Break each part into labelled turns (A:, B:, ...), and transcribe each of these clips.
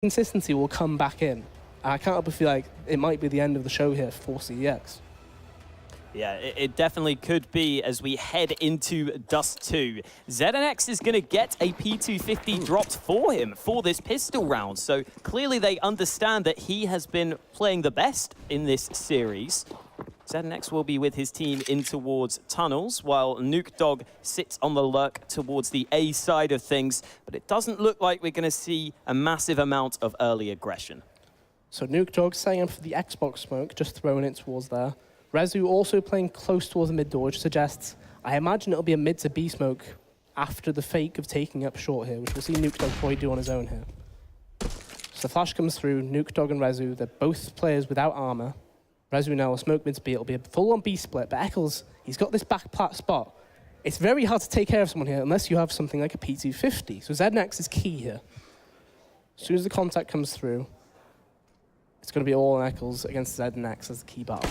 A: consistency will come back in. I can't help but feel like it might be the end of the show here for CeX.
B: Yeah, it definitely could be as we head into Dust 2. ZNX is going to get a P250 dropped for him for this pistol round. So clearly they understand that he has been playing the best in this series. ZNX will be with his team in towards tunnels, while Nuke Dog sits on the lurk towards the A side of things. But it doesn't look like we're going to see a massive amount of early aggression.
A: So Nuke Dog setting up for the Xbox smoke, just throwing it towards there. Rezu also playing close towards the mid door, which suggests, I imagine it'll be a mid to B smoke after the fake of taking up short here, which we'll see Nuke Dog probably do on his own here. So the flash comes through, Nuke Dog and Rezu, they're both players without armor. Rezu now will smoke mid to B, it'll be a full-on B split, but Eccles, he's got this back plat spot. It's very hard to take care of someone here unless you have something like a P250, so ZNX is key here. As soon as the contact comes through, it's going to be all on Eccles against ZNX as the key battle.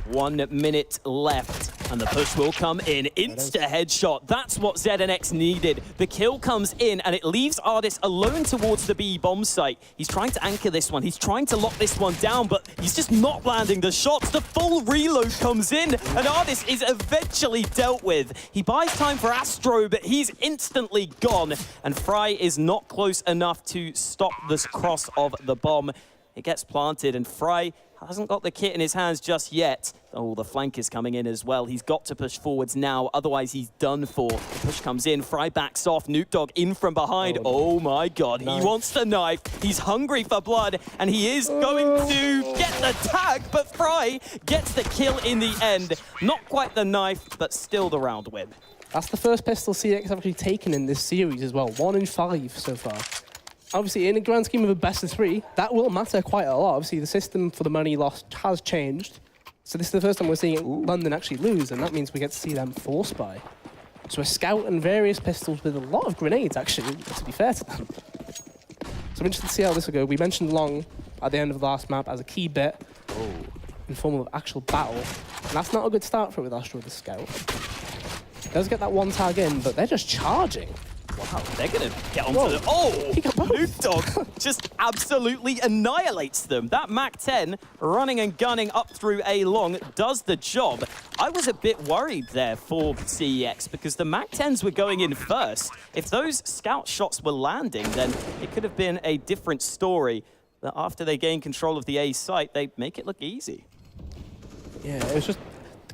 B: 1 minute left, and the push will come in. Insta-headshot. That's what ZNX needed. The kill comes in, and it leaves Ardis alone towards the B bomb site. He's trying to anchor this one. He's trying to lock this one down, but he's just not landing the shots. The full reload comes in, and Ardis is eventually dealt with. He buys time for Astro, but he's instantly gone, and Fry is not close enough to stop this cross of the bomb. It gets planted, and Fry hasn't got the kit in his hands just yet. Oh, the flank is coming in as well. He's got to push forwards now, otherwise he's done for. The push comes in, Fry backs off, Nuke Dog in from behind. Oh my god, he wants the knife. He's hungry for blood, and he is going to get the tag, but Fry gets the kill in the end. Not quite the knife, but still the round win.
A: That's the first pistol CeX have actually taken in this series as well. 1 in 5 so far. Obviously, in a grand scheme of a best of 3, that will matter quite a lot. Obviously, the system for the money lost has changed. So this is the first time we're seeing London actually lose, and that means we get to see them force buy. So a scout and various pistols with a lot of grenades, actually, to be fair to them. So I'm interested to see how this will go. We mentioned long at the end of the last map as a key bit in form of actual battle. And that's not a good start for it with Astro with the scout. Does get that one tag in, but they're just charging.
B: Wow, they're going to get onto the... Oh! Nuke Dog just absolutely annihilates them. That MAC-10 running and gunning up through A long does the job. I was a bit worried there for CeX because the MAC-10s were going in first. If those scout shots were landing, then it could have been a different story. But after they gain control of the A site, they make it look easy.
A: Yeah, it was just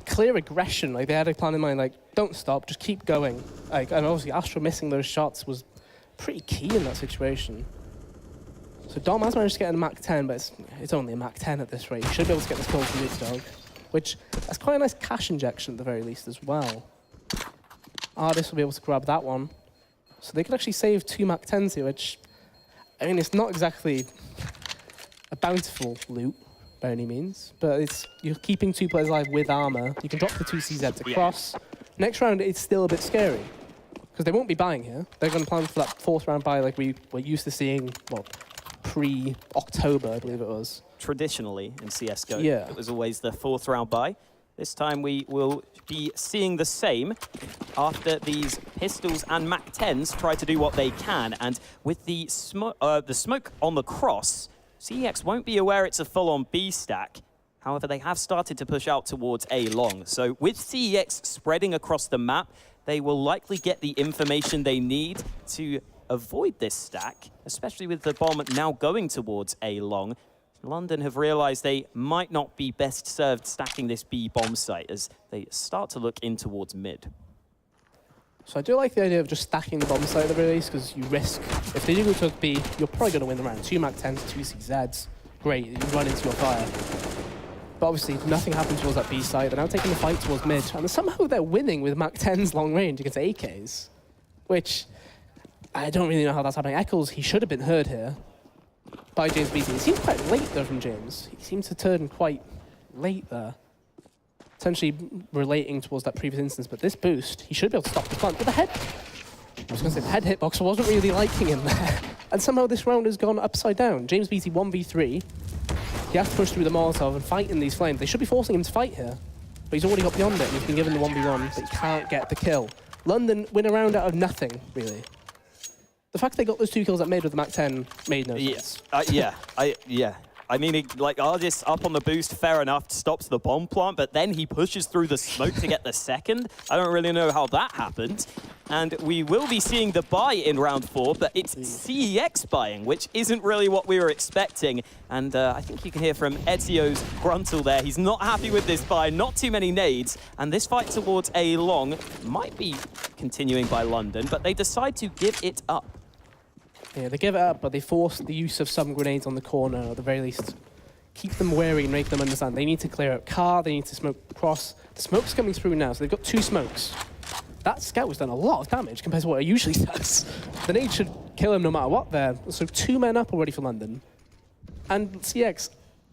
A: clear aggression. Like, they had a plan in mind, like, don't stop, just keep going. Like, and obviously Astro missing those shots was pretty key in that situation. So Dom has managed to get a MAC-10, but it's only a MAC-10 at this rate. He should be able to get this kill from Nuke Dog, which that's quite a nice cash injection at the very least as well. Ardis will be able to grab that one. So they could actually save 2 MAC-10s here, which, I mean, it's not exactly a bountiful loot by any means, but you're keeping 2 players alive with armor. You can drop the 2 CZs across. Next round, it's still a bit scary, because they won't be buying here. They're going to plan for that 4th round buy like we were used to seeing, well, pre-October, I believe it was.
B: Traditionally in CSGO,
A: yeah.
B: It was always the 4th round buy. This time we will be seeing the same after these pistols and MAC-10s try to do what they can. And with the smoke on the cross, CeX won't be aware it's a full-on B stack. However, they have started to push out towards A long. So with CeX spreading across the map, they will likely get the information they need to avoid this stack, especially with the bomb now going towards A long. London have realized they might not be best served stacking this B bomb site as they start to look in towards mid.
A: So I do like the idea of just stacking the bomb site at the very least, because you risk, if they do go to B, you're probably going to win the round. 2 MAC-10s, 2 CZs. Great, you run into your fire. But obviously, nothing happens towards that B site. They're now taking the fight towards mid, and somehow they're winning with MAC-10s long range against AKs, which I don't really know how that's happening. Eccles, he should have been heard here by James BT. It seems quite late, though, from James. He seems to turn quite late there. Essentially relating towards that previous instance, but this boost, he should be able to stop the plant with the head. I was going to say the head hitbox wasn't really liking him there. And somehow this round has gone upside down. James BT 1v3. He has to push through the Molotov and fight in these flames. They should be forcing him to fight here. But he's already got beyond it and he's been given the 1v1, but he can't get the kill. London win a round out of nothing, really. The fact they got those 2 kills at mid with the Mac 10 made no sense.
B: Yeah. I mean, like, Ardis up on the boost, fair enough, stops the bomb plant, but then he pushes through the smoke to get the second. I don't really know how that happened. And we will be seeing the buy in round 4, but it's CEX buying, which isn't really what we were expecting. And I think you can hear from Ezio's gruntle there. He's not happy with this buy, not too many nades. And this fight towards A long might be continuing by London, but they decide to give it up.
A: Yeah, they give it up, but they force the use of some grenades on the corner, or at the very least, keep them wary and make them understand they need to clear out car, they need to smoke across. The smoke's coming through now, so they've got 2 smokes. That scout has done a lot of damage compared to what it usually does. The nade should kill him no matter what there. So 2 men up already for London. And CeX,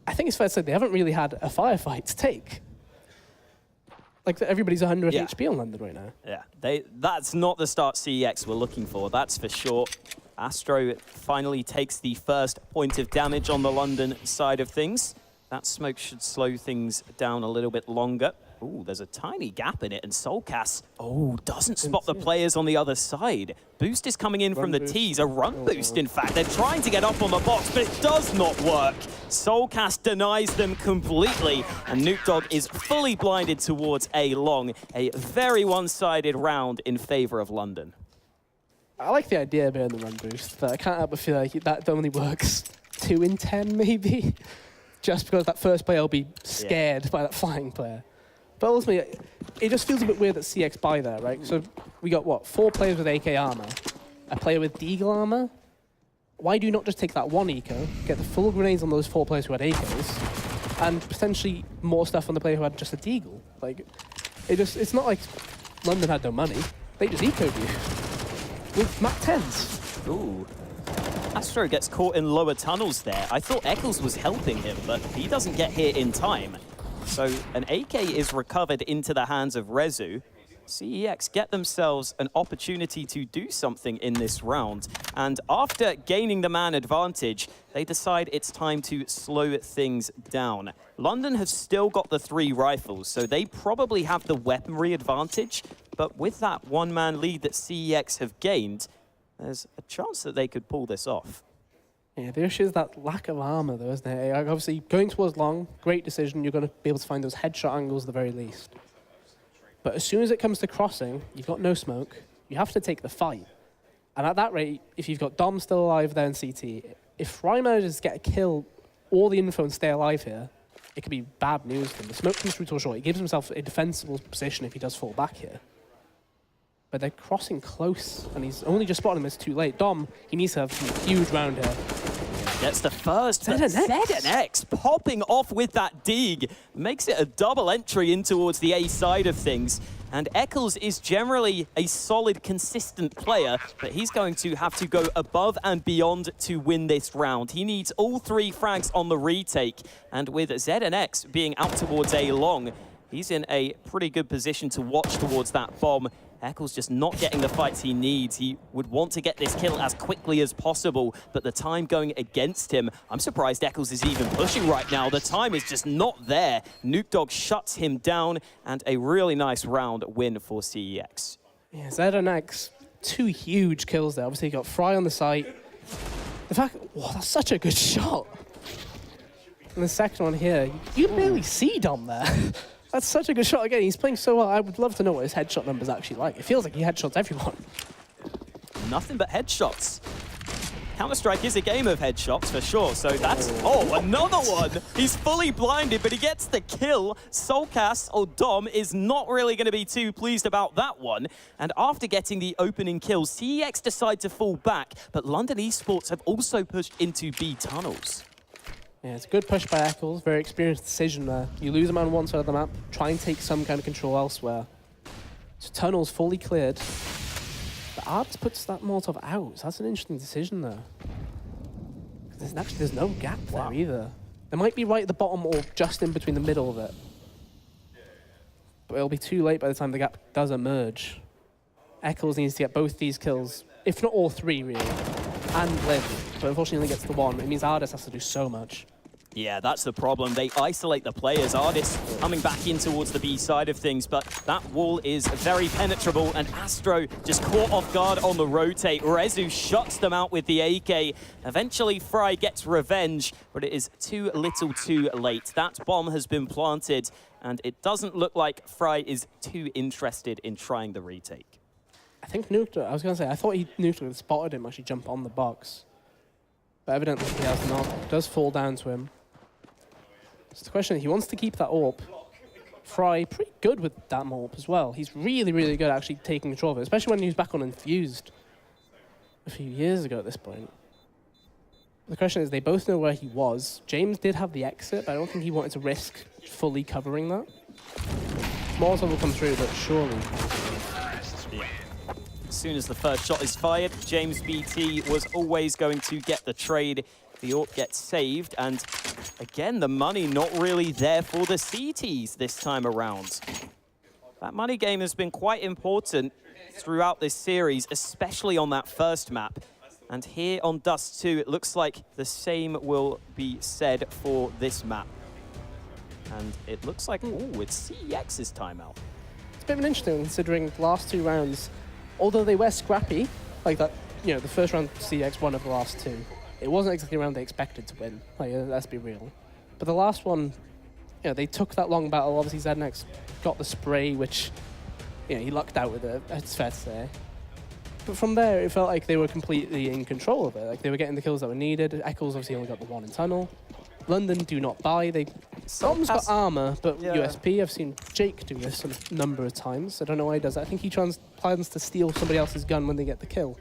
A: I think it's fair to say they haven't really had a firefight to take. Like, everybody's 100 HP on London right now.
B: Yeah, that's not the start CEX were looking for, that's for sure. Astro finally takes the first point of damage on the London side of things. That smoke should slow things down a little bit longer. Ooh, there's a tiny gap in it, and Soulcast, doesn't spot the players on the other side. Boost is coming in from the T's, a run boost, in fact. They're trying to get up on the box, but it does not work. Soulcast denies them completely, and Nukedog is fully blinded towards A long. A very one-sided round in favor of London.
A: I like the idea behind the run boost, but I can't help but feel like that only works 2 in 10, maybe. Just because that first player will be scared by that flying player. But ultimately, it just feels a bit weird that CeX buy there, right? So we got, what, 4 players with AK armor, a player with Deagle armor? Why do you not just take that 1 eco, get the full grenades on those 4 players who had AKs, and potentially more stuff on the player who had just a Deagle? Like, it's not like London had no money. They just ecoed you. With Mac 10s.
B: Ooh. Astro gets caught in lower tunnels there. I thought Eccles was helping him, but he doesn't get here in time. So an AK is recovered into the hands of Rezu. CEX get themselves an opportunity to do something in this round. And after gaining the man advantage, they decide it's time to slow things down. London have still got the 3 rifles, so they probably have the weaponry advantage. But with that 1-man lead that CEX have gained, there's a chance that they could pull this off.
A: Yeah, the issue is that lack of armor, though, isn't it? Obviously, going towards long, great decision. You're going to be able to find those headshot angles at the very least. But as soon as it comes to crossing, you've got no smoke. You have to take the fight. And at that rate, if you've got Dom still alive there in CT, if Ryan manages to get a kill, all the info and stay alive here, it could be bad news for him. The smoke comes through too short. He gives himself a defensible position if he does fall back here. But they're crossing close, and he's only just spotted him. It's too late. Dom, he needs to have some huge round here.
B: Gets the first,
A: ZNX
B: popping off with that dig. Makes it a double entry in towards the A side of things. And Eccles is generally a solid, consistent player, but he's going to have to go above and beyond to win this round. He needs all 3 frags on the retake, and with ZNX being out towards A long, he's in a pretty good position to watch towards that bomb. Eccles just not getting the fights he needs. He would want to get this kill as quickly as possible, but the time going against him, I'm surprised Eccles is even pushing right now. The time is just not there. Nukedog shuts him down, and a really nice round win for CEX.
A: Yeah, ZNX, 2 huge kills there. Obviously, you got Fry on the site. The fact, that's such a good shot. And the second one here, you barely see Dom there. That's such a good shot again. He's playing so well. I would love to know what his headshot number's actually like. It feels like he headshots everyone.
B: Nothing but headshots. Counter-Strike is a game of headshots for sure, so that's... another one! He's fully blinded, but he gets the kill. Soulcast, or Dom, is not really going to be too pleased about that one. And after getting the opening kill, CEX decide to fall back, but London Esports have also pushed into B tunnels.
A: Yeah, it's a good push by Eccles, very experienced decision there. You lose him on one side of the map, try and take some kind of control elsewhere. So tunnel's fully cleared. But Arbs puts that Molotov out, so that's an interesting decision there. There's no gap there either. It might be right at the bottom or just in between the middle of it. But it'll be too late by the time the gap does emerge. Eccles needs to get both these kills, if not all 3 really, and live. But unfortunately only gets the 1. It means Ardis has to do so much.
B: Yeah, that's the problem. They isolate the players. Artists coming back in towards the B side of things, but that wall is very penetrable, and Astro just caught off guard on the rotate. Rezu shuts them out with the AK. Eventually, Fry gets revenge, but it is too little too late. That bomb has been planted, and it doesn't look like Fry is too interested in trying the retake.
A: I think Nuclear, I was going to say, I thought Nuclear had spotted him actually jump on the box. But evidently he has not. It does fall down to him. So the question is, he wants to keep that AWP. Fry, pretty good with that AWP as well. He's really, really good at actually taking control of it, especially when he was back on Infused a few years ago at this point. The question is, they both know where he was. James did have the exit, but I don't think he wanted to risk fully covering that. Molotov will come through, but surely.
B: As soon as the first shot is fired, James BT was always going to get the trade. The AWP gets saved, and again, the money not really there for the CTs this time around. That money game has been quite important throughout this series, especially on that first map. And here on Dust 2, it looks like the same will be said for this map. And it looks like, ooh, it's CEX's timeout.
A: It's a bit of an interesting considering the last 2 rounds, although they were scrappy, like that, you know, the first round CeX won of the last 2. It wasn't exactly a round they expected to win, like, let's be real. But the last one, you know, they took that long battle. Obviously, ZNX got the spray, which, you know, he lucked out with it, it's fair to say. But from there, it felt like they were completely in control of it. Like, they were getting the kills that were needed. Eccles obviously only got the 1 in tunnel. London do not buy. Dom's got armor, but yeah. USP, I've seen Jake do this a number of times. I don't know why he does that. I think he plans to steal somebody else's gun when they get the kill.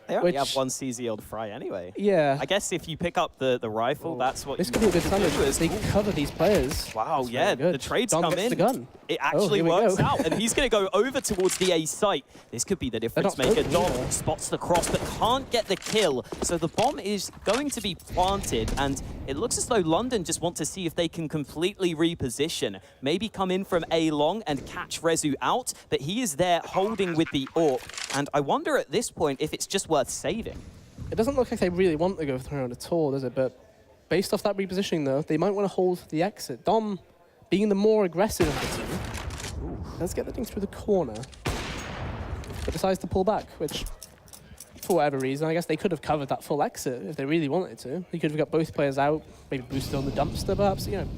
B: They only have 1 CZ on Fry anyway.
A: Yeah.
B: I guess if you pick up the rifle, that's what
A: this could be a good time. They cover these players.
B: Wow, yeah, the trades
A: Dom
B: come
A: gets
B: in.
A: The gun.
B: It actually works out, and he's going to go over towards the A site. This could be the difference maker. Dom spots the cross, but can't get the kill. So the bomb is going to be planted, and it looks as though London just want to see if they can completely reposition. Maybe come in from A long and catch Rezu out, but he is there holding with the AWP. And I wonder at this point if it's just worth saving.
A: It doesn't look like they really want to go for the round at all, does it? But based off that repositioning, though, they might want to hold the exit. Dom, being the more aggressive of the two, let's get the thing through the corner, but decides to pull back, which, for whatever reason, I guess they could have covered that full exit if they really wanted to. They could have got both players out, maybe boosted on the dumpster, perhaps, you know.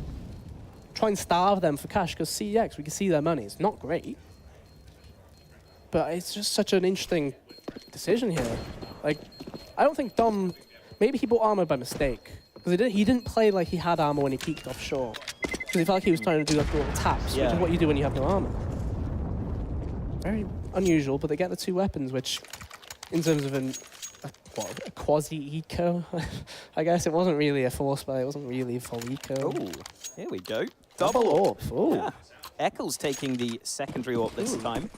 A: Try and starve them for cash, because CEX, we can see their money. It's not great, but it's just such an interesting decision here. Like, I don't think Dom, maybe he bought armor by mistake, because he didn't play like he had armor when he peeked offshore. Because he felt like he was trying to do like little taps, which is what you do when you have no armor. Very unusual, but they get the 2 weapons, which, in terms of a quasi-eco, I guess it wasn't really a force play, it wasn't really a full eco.
B: Oh, here we go.
A: Double AWP. Oh.
B: Yeah. Eccles taking the secondary AWP this time.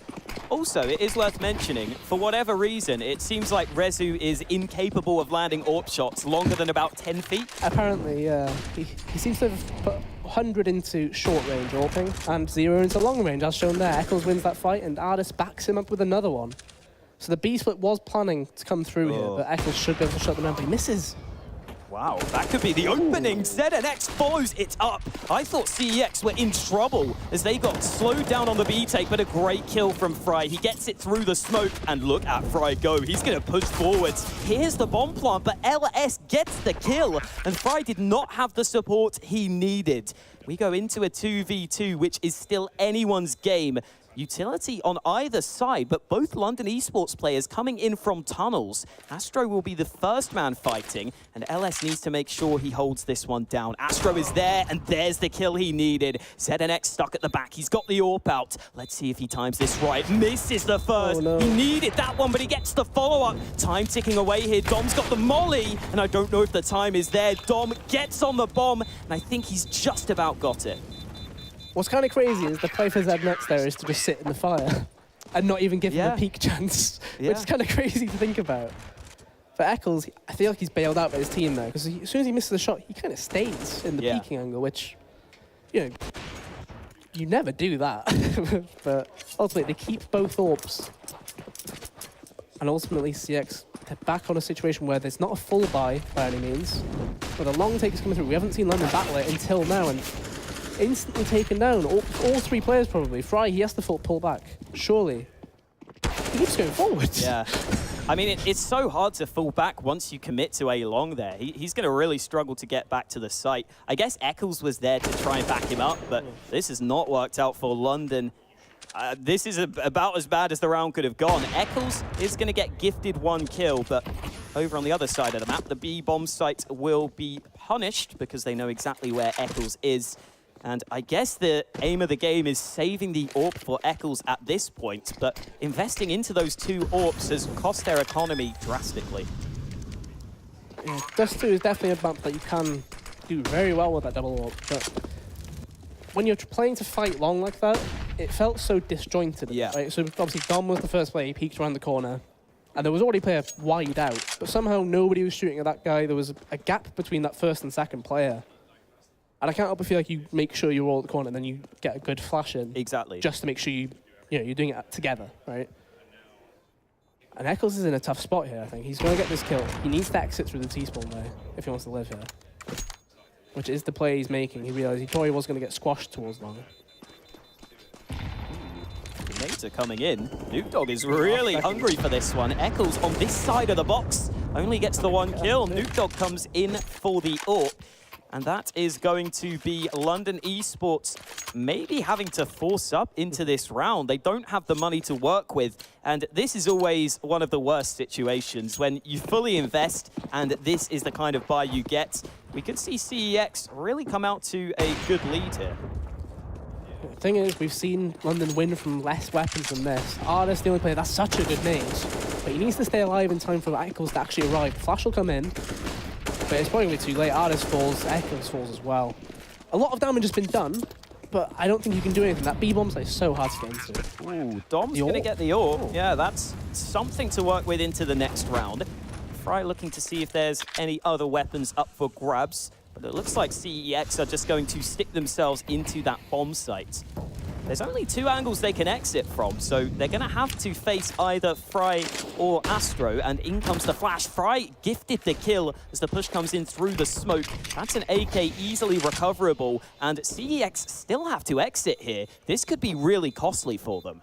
B: Also, it is worth mentioning, for whatever reason, it seems like Rezu is incapable of landing AWP shots longer than about 10 feet.
A: Apparently, yeah. He seems to have put 100 into short range AWPing and 0 into long range, as shown there. Eccles wins that fight, and Artis backs him up with another one. So the B-split was planning to come through here, but Eccles should be able to shut them down, but he misses.
B: Wow, that could be the opening. ZNX follows it up. I thought CEX were in trouble as they got slowed down on the B take, but a great kill from Fry. He gets it through the smoke, and look at Fry go. He's going to push forwards. Here's the bomb plant, but LS gets the kill, and Fry did not have the support he needed. We go into a 2v2, which is still anyone's game. Utility on either side, but both London esports players coming in from tunnels. Astro will be the first man fighting, and LS needs to make sure he holds this one down. Astro is there, and there's the kill he needed. ZNX stuck at the back. He's got the AWP out. Let's see if he times this right. Misses the first.
A: Oh, no.
B: He needed that one, but he gets the follow-up. Time ticking away here. Dom's got the molly, and I don't know if the time is there. Dom gets on the bomb, and I think he's just about got it.
A: What's kind of crazy is the play for ZNX there is to just sit in the fire and not even give him a peek chance, which is kind of crazy to think about. For Eccles, I feel like he's bailed out by his team now, because as soon as he misses the shot, he kind of stays in the peeking angle, which, you know, you never do that. But ultimately, they keep both AWPs. And ultimately, CeX they're back on a situation where there's not a full buy by any means, but the long take is coming through. We haven't seen London battle it until now, and instantly taken down. All three players probably. Fry, he has to pull back. Surely. He keeps going forward.
B: Yeah. I mean, it's so hard to fall back once you commit to a long there. He's going to really struggle to get back to the site. I guess Eccles was there to try and back him up, but this has not worked out for London. This is about as bad as the round could have gone. Eccles is going to get gifted 1 kill, but over on the other side of the map, the B bomb site will be punished because they know exactly where Eccles is. And I guess the aim of the game is saving the AWP for Eccles at this point, but investing into those 2 AWPs has cost their economy drastically.
A: Yeah, Dust 2 is definitely a map that you can do very well with that double AWP, but when you're playing to fight long like that, it felt so disjointed.
B: Yeah.
A: Right? So obviously Dom was the first player, he peeked around the corner, and there was already a player wide out, but somehow nobody was shooting at that guy. There was a gap between that first and second player. And I can't help but feel like you make sure you're all at the corner and then you get a good flash in.
B: Exactly.
A: Just to make sure you're doing it together, right? And Eccles is in a tough spot here, I think. He's going to get this kill. He needs to exit through the T-spawn though, if he wants to live here. Which is the play he's making. He realized he probably was going to get squashed towards long.
B: Grenades are coming in. Nuke Dog is really hungry for this one. Eccles on this side of the box only gets the 1 kill. Nuke Dog comes in for the AWP. And that is going to be London Esports maybe having to force up into this round. They don't have the money to work with. And this is always one of the worst situations when you fully invest and this is the kind of buy you get. We could see CEX really come out to a good lead here.
A: The thing is, we've seen London win from less weapons than this. Artist, the only player, that's such a good name. But he needs to stay alive in time for Eccles to actually arrive. Flash will come in. But it's probably too late. Artist falls, Eccles falls as well. A lot of damage has been done, but I don't think you can do anything. That B-bomb site is so hard to get into.
B: Ooh, Dom's going to get the AWP. Yeah, that's something to work with into the next round. Fry looking to see if there's any other weapons up for grabs, but it looks like CEX are just going to stick themselves into that bomb site. There's only 2 angles they can exit from, so they're going to have to face either Fry or Astro, and in comes the flash. Fry gifted the kill as the push comes in through the smoke. That's an AK easily recoverable, and CEX still have to exit here. This could be really costly for them.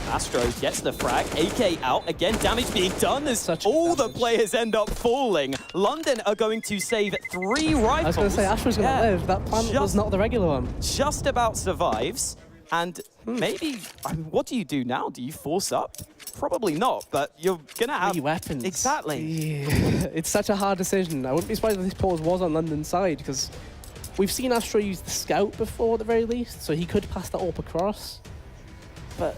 B: Astro gets the frag, AK out, again damage being done as all the players end up falling. London are going to save 3 rifles.
A: I was going to say, Astro's going to live. That plan was not the regular one.
B: Just about survives, and maybe, what do you do now? Do you force up? Probably not, but you're going to have
A: 3 weapons.
B: Exactly.
A: Yeah. It's such a hard decision. I wouldn't be surprised if this pause was on London's side, because we've seen Astro use the scout before at the very least, so he could pass that AWP across. But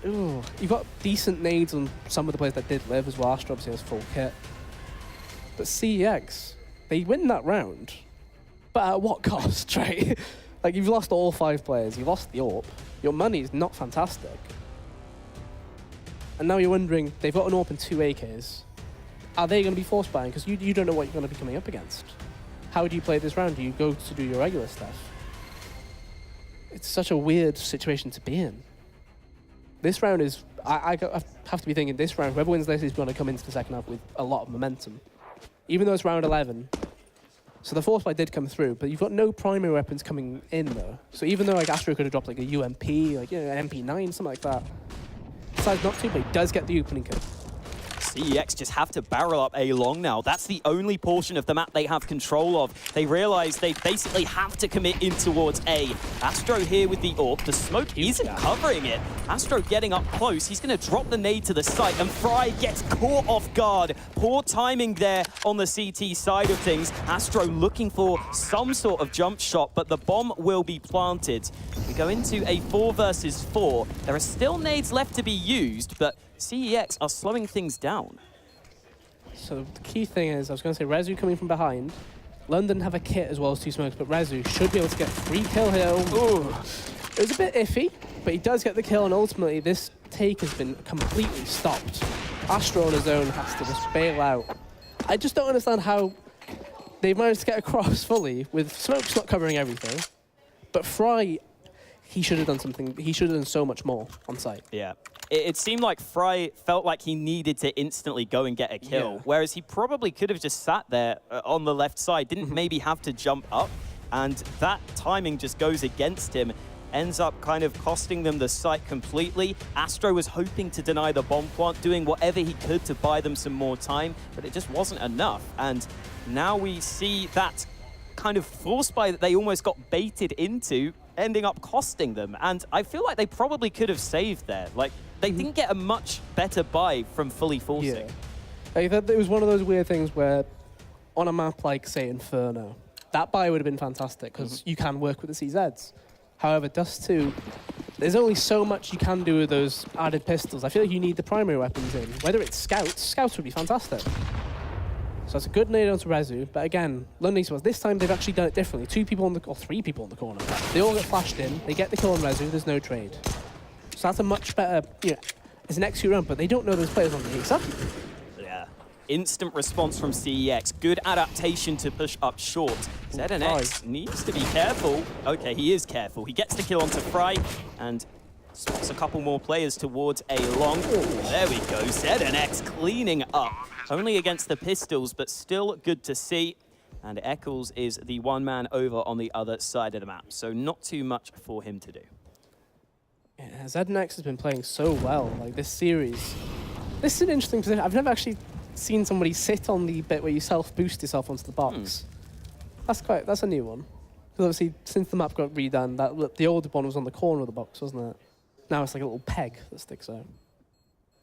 A: ooh, you've got decent nades on some of the players that did live as well. Astro obviously has full kit. But CEX, they win that round. But at what cost, right? Like, you've lost all 5 players. You've lost the AWP. Your money's not fantastic. And now you're wondering, they've got an AWP and 2 AKs. Are they going to be force buying? Because you don't know what you're going to be coming up against. How do you play this round? Do you go to do your regular stuff? It's such a weird situation to be in. This round is, I have to be thinking this round, whoever wins this is going to come into the second half with a lot of momentum. Even though it's round 11. So the force buy did come through, but you've got no primary weapons coming in though. So even though like Astro could have dropped like a UMP, like an MP9, something like that. Decides not to, but he does get the opening kill.
B: CEX just have to barrel up A long now. That's the only portion of the map they have control of. They realize they basically have to commit in towards A. Astro here with the AWP. The smoke isn't covering it. Astro getting up close. He's going to drop the nade to the site, and Fry gets caught off guard. Poor timing there on the CT side of things. Astro looking for some sort of jump shot, but the bomb will be planted. We go into a 4 versus 4. There are still nades left to be used, but CEX are slowing things down.
A: So the key thing is, I was going to say Rezu coming from behind. London have a kit as well as 2 smokes, but Rezu should be able to get free kill here. Ooh. It was a bit iffy, but he does get the kill, and ultimately this take has been completely stopped. Astro on his own has to just bail out. I just don't understand how they've managed to get across fully with smokes not covering everything. But Fry, he should have done something. He should have done so much more on site.
B: Yeah. It seemed like Fry felt like he needed to instantly go and get a kill, whereas he probably could have just sat there on the left side, didn't maybe have to jump up, and that timing just goes against him. Ends up kind of costing them the site completely. Astro was hoping to deny the bomb plant, doing whatever he could to buy them some more time, but it just wasn't enough. And now we see that kind of force buy that they almost got baited into, ending up costing them. And I feel like they probably could have saved there. Like, they didn't get a much better buy from fully forcing.
A: Yeah. Like, it was one of those weird things where on a map like, say, Inferno, that buy would have been fantastic because you can work with the CZs. However, Dust 2, there's only so much you can do with those added pistols. I feel like you need the primary weapons in. Whether it's Scouts would be fantastic. So it's a good nade onto Rezu, but again, London Esports, this time they've actually done it differently. 2 people on the, or 3 people on the corner. They all get flashed in, they get the kill on Rezu, there's no trade. So that's a much better, it's an XQ run, but they don't know those players on the Acer.
B: Yeah. Instant response from CEX. Good adaptation to push up short. ZNX needs to be careful. Okay, he is careful. He gets the kill onto Fry and spots a couple more players towards a long. There we go. ZNX cleaning up. Only against the pistols, but still good to see. And Eccles is the one man over on the other side of the map, so not too much for him to do.
A: Yeah, ZNX has been playing so well, like this series. This is an interesting position. I've never actually seen somebody sit on the bit where you self-boost yourself onto the box. That's a new one. Because obviously, since the map got redone, the old one was on the corner of the box, wasn't it? Now it's like a little peg that sticks out.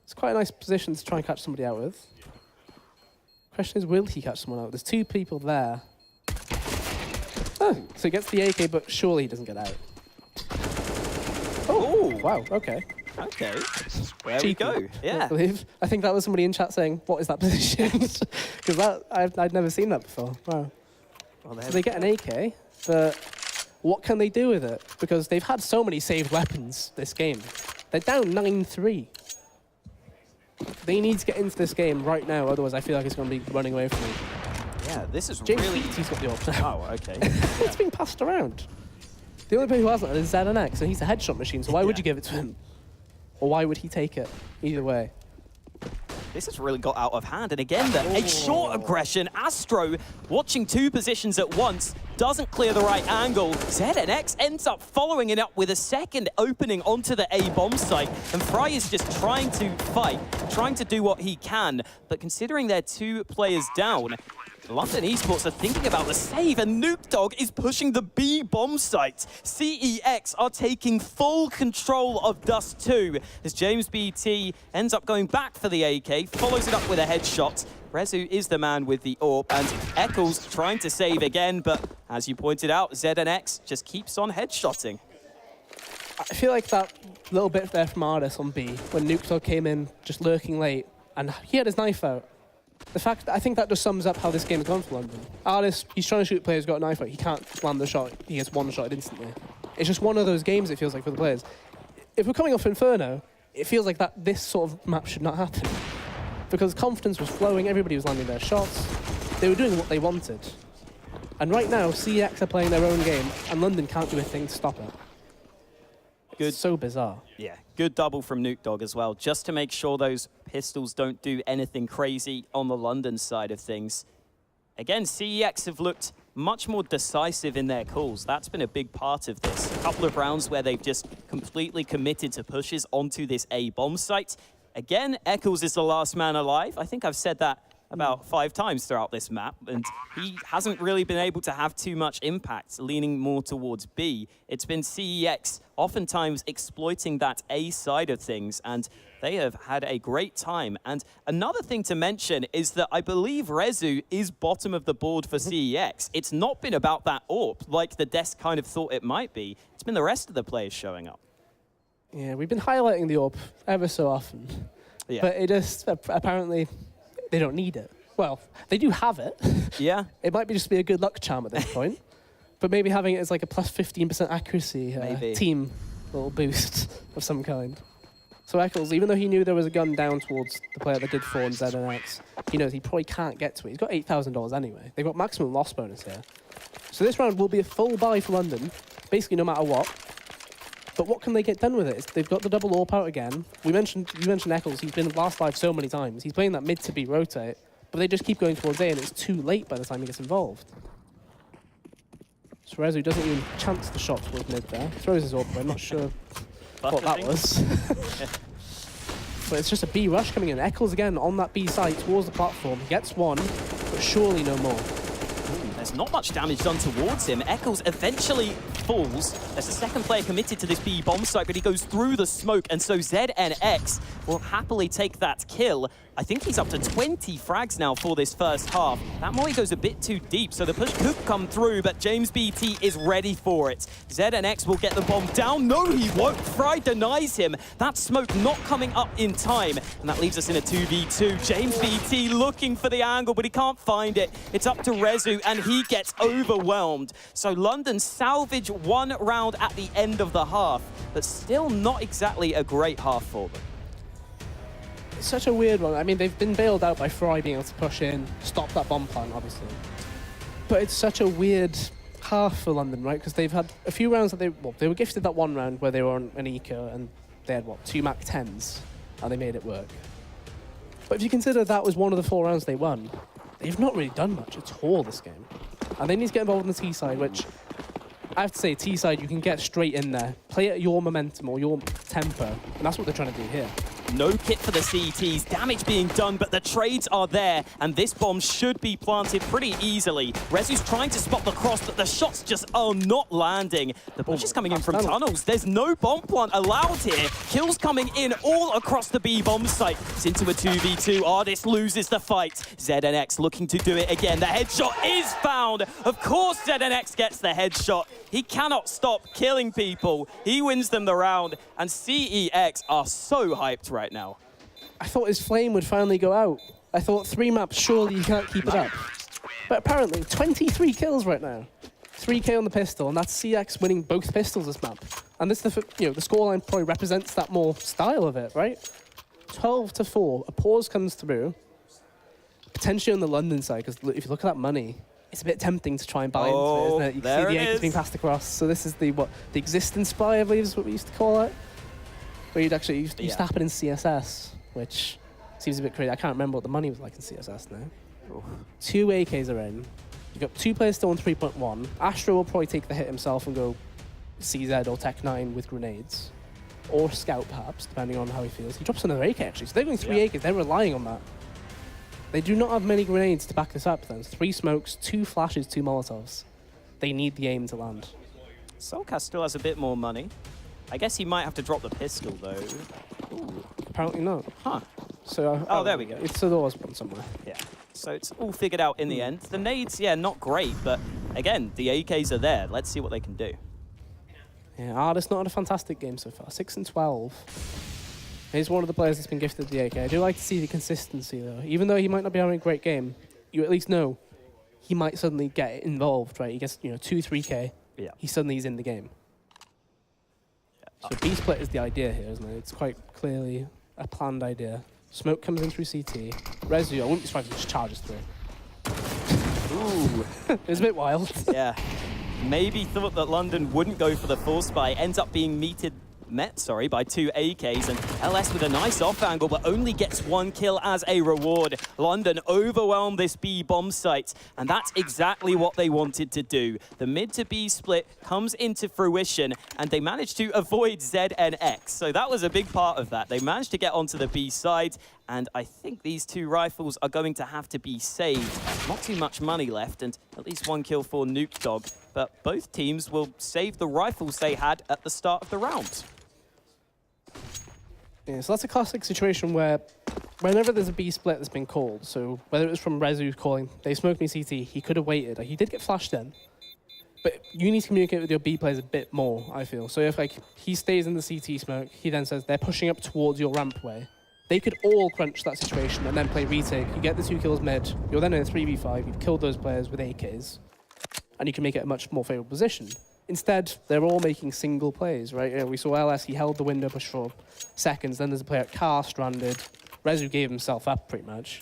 A: It's quite a nice position to try and catch somebody out with. Question is, will he catch someone out? There's 2 people there. Oh, so he gets the AK, but surely he doesn't get out. Oh, wow, okay.
B: Okay, there we go. Yeah.
A: I believe. I think that was somebody in chat saying, what is that position? Because I'd never seen that before. Wow. Well, so they get an AK, but what can they do with it? Because they've had so many saved weapons this game. They're down 9-3. They need to get into this game right now, otherwise I feel like it's going to be running away from them.
B: Yeah, this is
A: James
B: really...
A: He's got the AWP now.
B: Oh, okay.
A: It's being passed around. The only player who hasn't is ZNX, and he's a headshot machine, so why would you give it to him? Or why would he take it? Either way.
B: This has really got out of hand, and again, a short aggression. Astro, watching 2 positions at once, doesn't clear the right angle. ZNX ends up following it up with a second opening onto the A bomb site, and Fry is just trying to fight, trying to do what he can, but considering they're 2 players down, London Esports are thinking about the save, and NukeDog is pushing the B bomb site. CEX are taking full control of Dust 2 as James BT ends up going back for the AK, follows it up with a headshot. Rezu is the man with the AWP, and Eccles trying to save again, but as you pointed out, ZNX just keeps on headshotting.
A: I feel like that little bit there from Ardis on B, when NukeDog came in just lurking late, and he had his knife out. I think that just sums up how this game has gone for London. Ardis, he's trying to shoot players, got a knife out, he can't land the shot, he gets one shot instantly. It's just one of those games, it feels like, for the players. If we're coming off Inferno, it feels like this sort of map should not happen. Because confidence was flowing, everybody was landing their shots, they were doing what they wanted. And right now, CeX are playing their own game, and London can't do a thing to stop it. Good. It's so bizarre.
B: Yeah, good double from NukeDog as well, just to make sure those pistols don't do anything crazy on the London side of things. Again, CEX have looked much more decisive in their calls. That's been a big part of this. A couple of rounds where they've just completely committed to pushes onto this A bomb site. Again, Eccles is the last man alive. I think I've said that about 5 times throughout this map, and he hasn't really been able to have too much impact, leaning more towards B. It's been CEX oftentimes exploiting that A side of things, and they have had a great time. And another thing to mention is that I believe Rezu is bottom of the board for CEX. It's not been about that AWP, like the desk kind of thought it might be. It's been the rest of the players showing up.
A: Yeah, we've been highlighting the AWP ever so often, but it just, apparently, they don't need it. Well, they do have it.
B: Yeah.
A: It might just be a good luck charm at this point. But maybe having it as like a plus 15% accuracy team little boost of some kind. So Eccles, even though he knew there was a gun down towards the player that did 4 in ZNX, he knows he probably can't get to it. He's got $8,000 anyway. They've got maximum loss bonus here. So this round will be a full buy for London, basically no matter what. But what can they get done with it? They've got the double AWP out again. You mentioned Eccles. He's been last live so many times. He's playing that mid to B rotate, but they just keep going towards A, and it's too late by the time he gets involved. So Rezu doesn't even chance the shot towards mid there. Throws his AWP away. I'm not sure what that was. But it's just a B rush coming in. Eccles again on that B site towards the platform. He gets one, but surely no more.
B: There's not much damage done towards him. Eccles eventually falls. There's a second player committed to this B bomb site, but he goes through the smoke, and so ZNX will happily take that kill. I think he's up to 20 frags now for this first half. That molly goes a bit too deep, so the push could come through, but James BT is ready for it. ZNX will get the bomb down. No, he won't. Fry denies him. That smoke not coming up in time, and that leaves us in a 2v2. James BT looking for the angle, but he can't find it. It's up to Rezu, and he gets overwhelmed. So London salvage one round at the end of the half, but still not exactly a great half for them.
A: It's such a weird one. I mean, they've been bailed out by Fry being able to push in, stop that bomb plant, obviously. But it's such a weird half for London, right? Because they've had a few rounds that they were gifted that one round where they were on an eco and they had, 2 Mac 10s, and they made it work. But if you consider that was one of the 4 rounds they won, they've not really done much at all this game. And they need to get involved in the T side, which I have to say, T side, you can get straight in there, play at your momentum or your tempo, and that's what they're trying to do here.
B: No kit for the CTs, damage being done, but the trades are there, and this bomb should be planted pretty easily. Rezu's trying to spot the cross, but the shots just are not landing. The push is coming in from tunnels. There's no bomb plant allowed here. Kills coming in all across the B bomb site. It's into a 2v2. Artist loses the fight. ZNX looking to do it again. The headshot is found. Of course ZNX gets the headshot. He cannot stop killing people. He wins them the round, and CEX are so hyped right now.
A: I thought his flame would finally go out. I thought 3 maps, surely you can't keep it up. But apparently, 23 kills right now. 3K on the pistol, and that's CeX winning both pistols this map. And this, the scoreline probably represents that more style of it, right? 12-4, a pause comes through. Potentially on the London side, because if you look at that money, it's a bit tempting to try and buy into it, isn't it? You can see the acres being passed across. So this is the existence buy, I believe is what we used to call it. Where you'd actually used to happen in CSS, which seems a bit crazy. I can't remember what the money was like in CSS now. Ooh. 2 AKs are in. You've got 2 players still on 3.1. Astro will probably take the hit himself and go CZ or Tech 9 with grenades. Or Scout, perhaps, depending on how he feels. He drops another AK, actually. So they're going 3 AKs. They're relying on that. They do not have many grenades to back this up, then. 3 smokes, 2 flashes, 2 Molotovs. They need the aim to land.
B: Solcast still has a bit more money. I guess he might have to drop the pistol, though.
A: Ooh. Apparently not.
B: Huh.
A: So,
B: oh, there we go.
A: So there was one somewhere.
B: Yeah. So it's all figured out in the end. The nades, yeah, not great, but again, the AKs are there. Let's see what they can do.
A: Yeah, Artist not had a fantastic game so far. 6-12. He's one of the players that's been gifted the AK. I do like to see the consistency, though. Even though he might not be having a great game, you at least know he might suddenly get involved, right? He gets, 2-3K.
B: Yeah.
A: He suddenly is in the game. So B-split is the idea here, isn't it? It's quite clearly a planned idea. Smoke comes in through CT. Rezu, I wouldn't be surprised if he just charges through. Ooh. It was a bit wild.
B: Yeah. Maybe thought that London wouldn't go for the force buy. Ends up being met by 2 AKs, and LS with a nice off angle, but only gets 1 kill as a reward. London overwhelmed this B bomb site, and that's exactly what they wanted to do. The mid to B split comes into fruition, and they managed to avoid ZNX. So that was a big part of that. They managed to get onto the B side, and I think these 2 rifles are going to have to be saved. Not too much money left, and at least 1 kill for Nuke Dog. But both teams will save the rifles they had at the start of the round.
A: Yeah, so that's a classic situation where whenever there's a B split that's been called, so whether it was from Rezu calling, they smoked me CT, he could have waited. He did get flashed in, but you need to communicate with your B players a bit more, I feel. So if he stays in the CT smoke, he then says they're pushing up towards your rampway. They could all crunch that situation and then play retake. You get the 2 kills mid, you're then in a 3v5, you've killed those players with AKs, and you can make it a much more favorable position. Instead, they're all making single plays, right? We saw LS, he held the window push for seconds, then there's a player at car stranded. Rezu gave himself up, pretty much.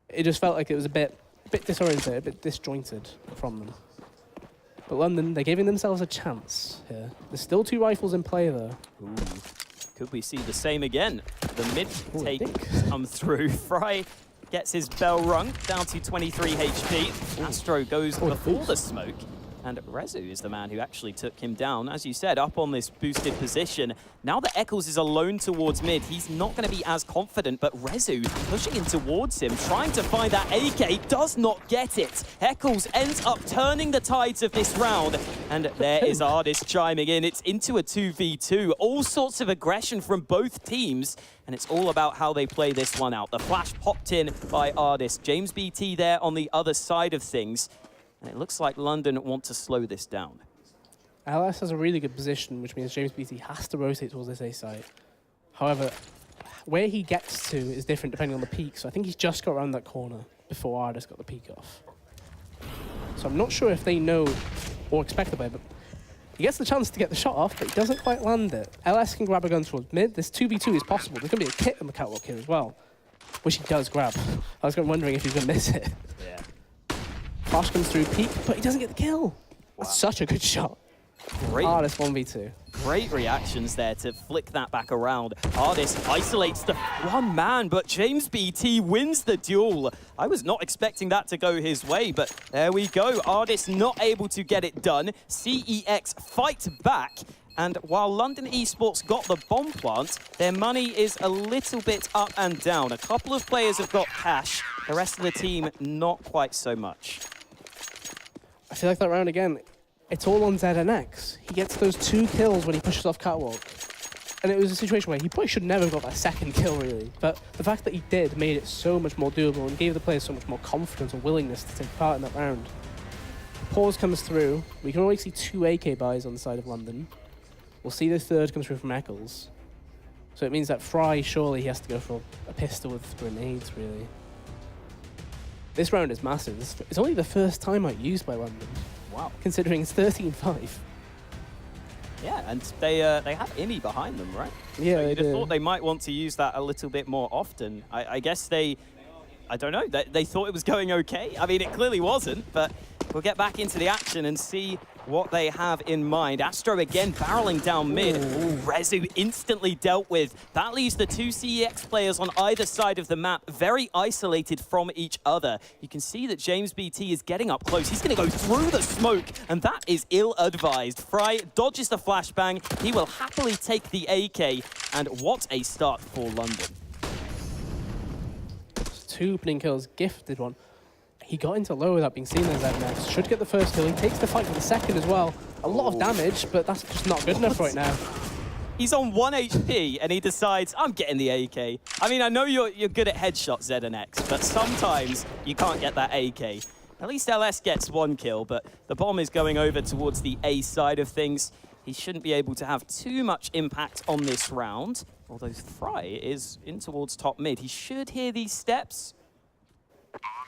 A: It just felt like it was a bit disoriented, a bit disjointed from them. But London, they're giving themselves a chance here. There's still 2 rifles in play, though.
B: Ooh. Could we see the same again? The mid take
A: dick.
B: come through. Fry gets his bell rung down to 23 HP. Astro goes before the smoke. And Rezu is the man who actually took him down, as you said, up on this boosted position. Now that Eccles is alone towards mid, he's not going to be as confident, but Rezu pushing in towards him, trying to find that AK, does not get it. Eccles ends up turning the tides of this round, and there is Ardis chiming in. It's into a 2v2, all sorts of aggression from both teams, and it's all about how they play this one out. The flash popped in by Ardis. James BT there on the other side of things. And it looks like London want to slow this down.
A: LS has a really good position, which means James BT has to rotate towards this A site. However, where he gets to is different depending on the peak, so I think he's just got around that corner before Ardis got the peak off. So I'm not sure if they know or expect the play, but he gets the chance to get the shot off, but he doesn't quite land it. LS can grab a gun towards mid. This 2v2 is possible. There's going to be a kit on the catwalk here as well, which he does grab. I was wondering if he's going to miss it.
B: Yeah.
A: Flash comes through peak, but he doesn't get the kill. That's such a good shot.
B: Great.
A: Ardis 1v2.
B: Great reactions there to flick that back around. Ardis isolates the one man, but James BT wins the duel. I was not expecting that to go his way, but there we go. Ardis not able to get it done. CEX fight back. And while London Esports got the bomb plant, their money is a little bit up and down. A couple of players have got cash. The rest of the team, not quite so much.
A: I feel like that round again, it's all on ZNX. He gets those 2 kills when he pushes off catwalk. And it was a situation where he probably should never have got that 2nd kill, really. But the fact that he did made it so much more doable and gave the players so much more confidence and willingness to take part in that round. Pause comes through. We can already see 2 AK buys on the side of London. We'll see the 3rd come through from Eccles. So it means that Fry, surely he has to go for a pistol with grenades, really. This round is massive. It's only the first time used by London.
B: Wow.
A: Considering it's 13-5.
B: Yeah, and they have Innie behind them, right?
A: Yeah,
B: so
A: they
B: you'd
A: do.
B: have thought they might want to use that a little bit more often. I guess I don't know, they thought it was going okay. I mean, it clearly wasn't, but we'll get back into the action and see what they have in mind. Astro again barreling down mid. Rezu instantly dealt with. That leaves the 2 CEX players on either side of the map very isolated from each other. You can see that James BT is getting up close. He's going to go through the smoke, and that is ill-advised. Fry dodges the flashbang. He will happily take the AK, and what a start for London.
A: 2 opening kills, gifted one. He got into low without being seen as ZNX. Should get the 1st kill. He takes the fight for the 2nd as well. A lot of damage, but that's just not good enough right now.
B: He's on 1 HP and he decides, I'm getting the AK. I mean, I know you're good at headshots, ZNX, but sometimes you can't get that AK. At least LS gets 1 kill, but the bomb is going over towards the A side of things. He shouldn't be able to have too much impact on this round, although Fry is in towards top mid. He should hear these steps.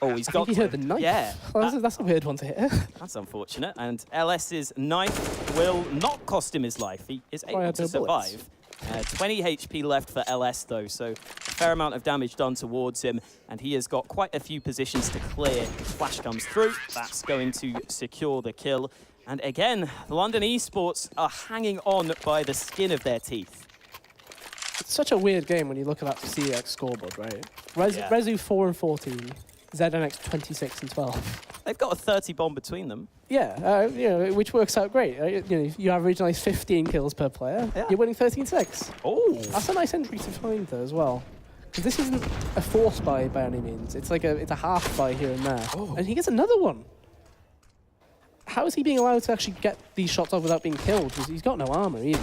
B: Oh, he's got.
A: I think he heard the knife.
B: Yeah.
A: Well, that's a weird one to hit.
B: That's unfortunate. And LS's knife will not cost him his life. He is able to survive. 20 HP left for LS, though, so a fair amount of damage done towards him. And he has got quite a few positions to clear. Flash comes through. That's going to secure the kill. And again, London Esports are hanging on by the skin of their teeth.
A: It's such a weird game when you look at that CEX scoreboard, right? Rezu 4 and 14. ZNX 26 and 12.
B: They've got a 30 bomb between them.
A: Yeah, which works out great. You average like 15 kills per player. Yeah. You're winning 13-6.
B: Oh,
A: that's a nice entry to find though as well. Because this isn't a force buy by any means. It's like it's a half buy here and there. Oh. And he gets another one. How is he being allowed to actually get these shots off without being killed? Because he's got no armor either.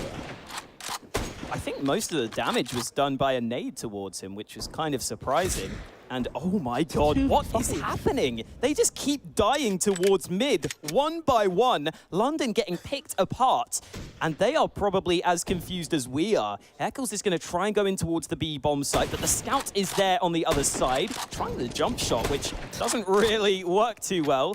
B: I think most of the damage was done by a nade towards him, which was kind of surprising. And oh my god, what is happening? They just keep dying towards mid, 1 by 1. London getting picked apart. And they are probably as confused as we are. Eccles is going to try and go in towards the B bomb site, but the scout is there on the other side, trying the jump shot, which doesn't really work too well.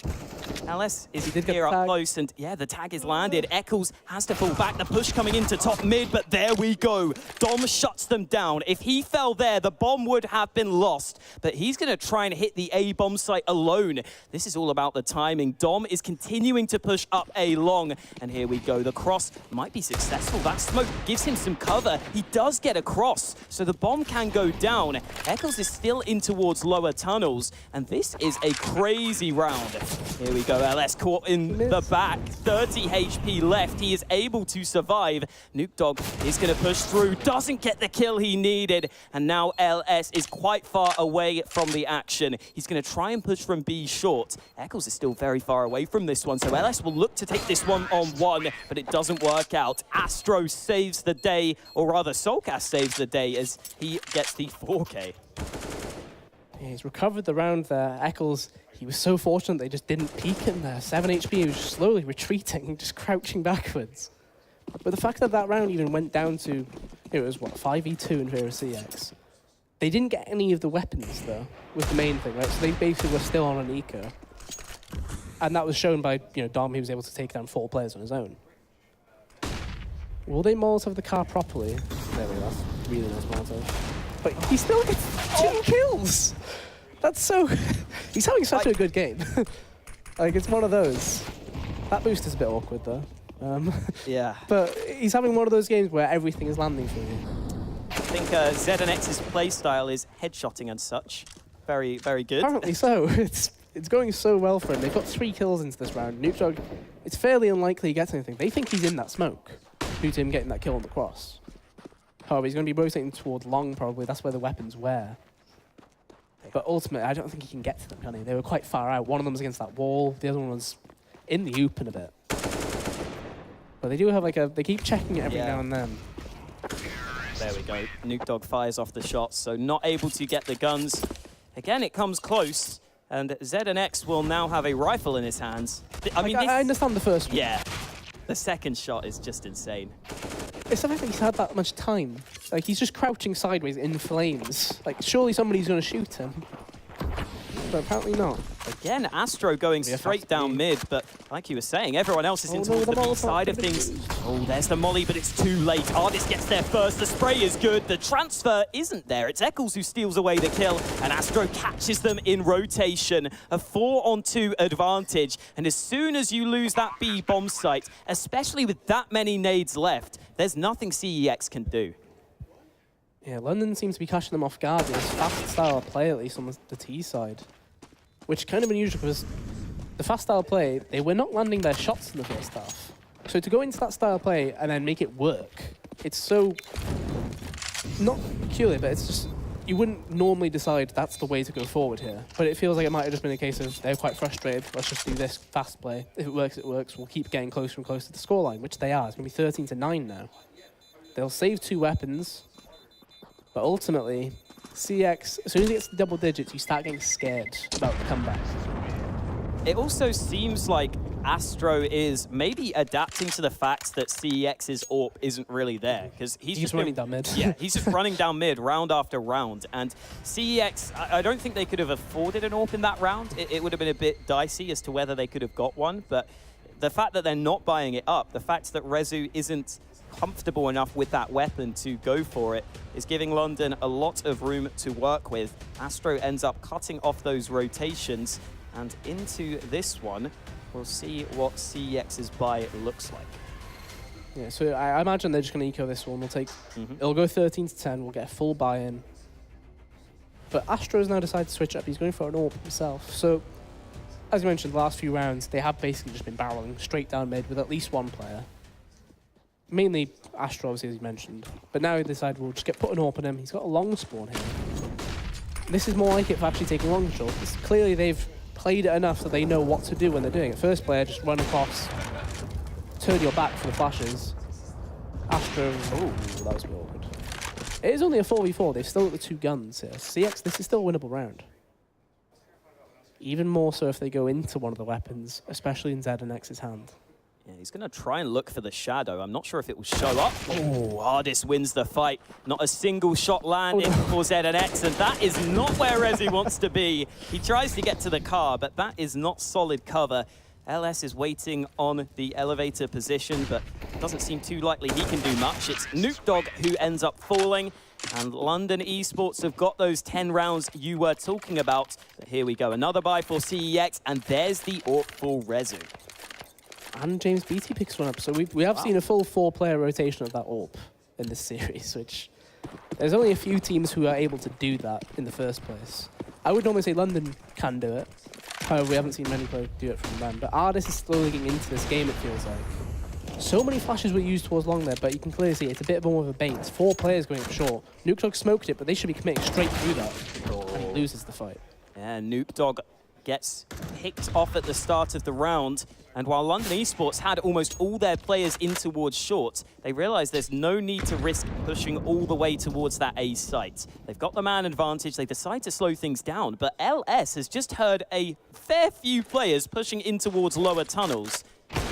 B: LS is
A: He did get
B: here
A: the
B: up
A: tag.
B: close, and yeah, the tag is landed. Eccles has to fall back. The push coming into top mid, but there we go. Dom shuts them down. If he fell there, the bomb would have been lost, but he's going to try and hit the A bomb site alone. This is all about the timing. Dom is continuing to push up A long, and here we go. The cross might be successful. That smoke gives him some cover. He does get across, so the bomb can go down. Eccles is still in towards lower tunnels, and this is a crazy round. Here we go, LS caught in the back, 30 HP left. He is able to survive. Nuke Dog is going to push through, doesn't get the kill he needed, and now LS is quite far away from the action. He's going to try and push from B short. Eccles is still very far away from this one, so LS will look to take this one on one, but it doesn't work out. Astro saves the day, or rather Soulcast saves the day as he gets the 4K.
A: Yeah, he's recovered the round there. Eccles, he was so fortunate they just didn't peek him there. 7 HP, he was just slowly retreating, just crouching backwards. But the fact that that round even went down to, it was what, 5v2 in favor of CeX. They didn't get any of the weapons though, was the main thing, right? So they basically were still on an eco. And that was shown by, Dom, he was able to take down 4 players on his own. Will they Molotov the car properly? There we go, that's really nice Molotov. But he still gets 2 kills! That's so... He's having such a good game. Like, it's one of those. That boost is a bit awkward, though.
B: Yeah.
A: But he's having one of those games where everything is landing for you.
B: I think ZNX's playstyle is headshotting and such. Very, very good.
A: Apparently so. It's going so well for him. They've got 3 kills into this round. Nuke Dog, it's fairly unlikely he gets anything. They think he's in that smoke due to him getting that kill on the cross. However, he's going to be rotating toward long, probably. That's where the weapons were. But ultimately, I don't think he can get to them, can he? They were quite far out. One of them was against that wall. The other one was in the open a bit. But they do have they keep checking it every now and then.
B: There we go. Nuke Dog fires off the shots, so not able to get the guns. Again, it comes close, and ZNX will now have a rifle in his hands. I mean,
A: I understand the first one.
B: Yeah. The second shot is just insane.
A: It's the fact that he's had that much time. Like, he's just crouching sideways in flames. Like, surely somebody's going to shoot him. But apparently not.
B: Again, Astro going straight down mid, but like you were saying, everyone else is into the B side of things. Oh, there's the molly, but it's too late. Artist gets there first. The spray is good. The transfer isn't there. It's Eccles who steals away the kill, and Astro catches them in rotation. A 4-on-2 advantage, and as soon as you lose that B bomb site, especially with that many nades left, there's nothing CEX can do.
A: Yeah, London seems to be catching them off guard in this fast style of play, at least on the T side. Which is kind of unusual because the fast style play, they were not landing their shots in the first half. So to go into that style play and then make it work, it's so, not peculiar, but it's just, you wouldn't normally decide that's the way to go forward here. But it feels like it might have just been a case of they're quite frustrated, let's just do this fast play. If it works, it works. We'll keep getting closer and closer to the scoreline, which they are. It's going to be 13-9 now. They'll save 2 weapons, but ultimately, CeX, as soon as it gets to double digits, you start getting scared about the comeback.
B: It also seems like Astro is maybe adapting to the fact that CEX's AWP isn't really there, because he's just
A: running down mid.
B: Yeah, he's just running down mid round after round, and CEX, I don't think they could have afforded an AWP in that round. It would have been a bit dicey as to whether they could have got one, but the fact that they're not buying it up, the fact that Rezu isn't comfortable enough with that weapon to go for it is giving London a lot of room to work with. Astro ends up cutting off those rotations, and into this one, we'll see what CEX's buy looks like.
A: Yeah, so I imagine they're just going to eco this one. We'll take, it'll go 13-10, we'll get a full buy-in. But Astro's now decided to switch up. He's going for an AWP himself. So, as you mentioned, the last few rounds, they have basically just been barreling straight down mid with at least one player. Mainly Astro, obviously, as you mentioned. But now he decided we'll just put an AWP on him. He's got a long spawn here. This is more like it for actually taking long control. Clearly, they've played it enough that they know what to do when they're doing it. First player, just run across, turn your back for the flashes. Astro, oh, that was a bit awkward. It is only a 4v4. They've still got the 2 guns here. CeX, this is still a winnable round. Even more so if they go into one of the weapons, especially in ZNX's hand.
B: Yeah, he's going to try and look for the shadow. I'm not sure if it will show up. Oh, Ardis wins the fight. Not a single shot landing for ZNX, and that is not where Rezi wants to be. He tries to get to the car, but that is not solid cover. LS is waiting on the elevator position, but doesn't seem too likely he can do much. It's Noopdog who ends up falling, and London Esports have got those 10 rounds you were talking about. But here we go, another buy for CEX, and there's the AWP for Rezu.
A: And James BT picks one up, so we have seen a full 4-player rotation of that AWP in this series, which there's only a few teams who are able to do that in the first place. I would normally say London can do it. However, we haven't seen many players do it from them. But Ardis is slowly getting into this game, it feels like. So many flashes were used towards long there, but you can clearly see it's a bit more of a bait. It's 4 players going up short. Noopdog smoked it, but they should be committing straight through that. And he loses the fight.
B: Yeah, Noopdog gets picked off at the start of the round. And while London Esports had almost all their players in towards short, they realized there's no need to risk pushing all the way towards that A site. They've got the man advantage, they decide to slow things down, but LS has just heard a fair few players pushing in towards lower tunnels.